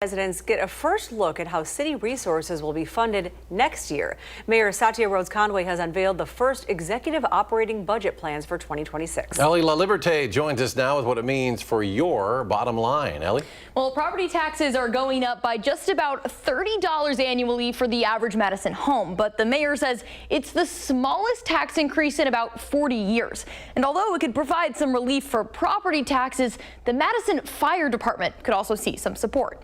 Residents get a first look at how city resources will be funded next year. Mayor Satya Rhodes Conway has unveiled the first executive operating budget plans for 2026. Ellie La Liberté joins us now with what it means for your bottom line. Ellie? Well, property taxes are going up by just about $30 annually for the average Madison home, but the mayor says it's the smallest tax increase in about 40 years. And although it could provide some relief for property taxes, the Madison Fire Department could also see some support.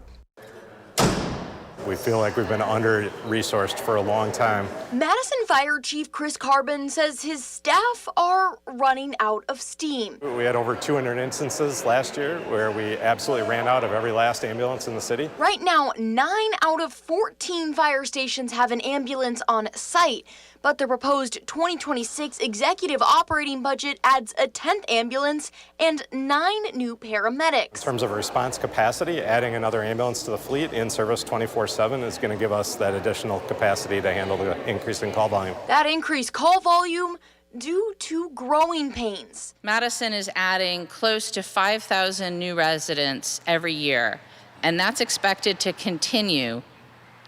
We feel like we've been under-resourced for a long time. Madison Fire Chief Chris Carbon says his staff are running out of steam. We had over 200 instances last year where we absolutely ran out of every last ambulance in the city. Right now, 9 out of 14 fire stations have an ambulance on site, but the proposed 2026 executive operating budget adds a 10th ambulance and 9 new paramedics. In terms of response capacity, adding another ambulance to the fleet in service 24/7 is going to give us that additional capacity to handle the increase in call volume. That increased call volume due to growing pains. Madison is adding close to 5,000 new residents every year, and that's expected to continue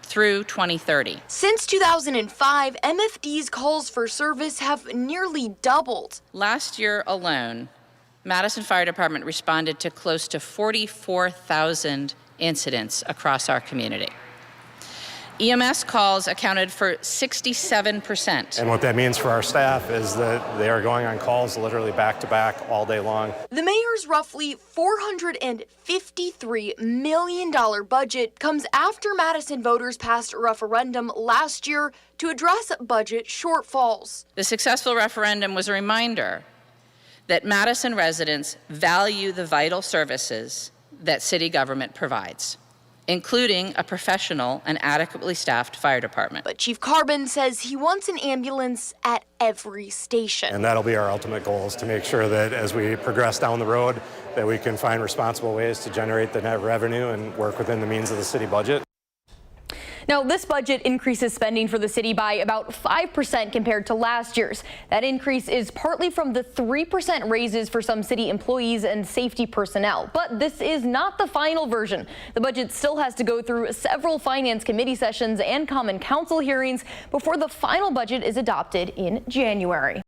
through 2030. Since 2005, MFD's calls for service have nearly doubled. Last year alone, Madison Fire Department responded to close to 44,000 incidents across our community. EMS calls accounted for 67%. And what that means for our staff is that they are going on calls literally back to back all day long. The mayor's roughly $453 million budget comes after Madison voters passed a referendum last year to address budget shortfalls. The successful referendum was a reminder that Madison residents value the vital services that city government provides, including a professional and adequately staffed fire department. But Chief Carbon says he wants an ambulance at every station. And that'll be our ultimate goal, is to make sure that as we progress down the road, that we can find responsible ways to generate the net revenue and work within the means of the city budget. Now, this budget increases spending for the city by about 5% compared to last year's. That increase is partly from the 3% raises for some city employees and safety personnel. But this is not the final version. The budget still has to go through several finance committee sessions and common council hearings before the final budget is adopted in January.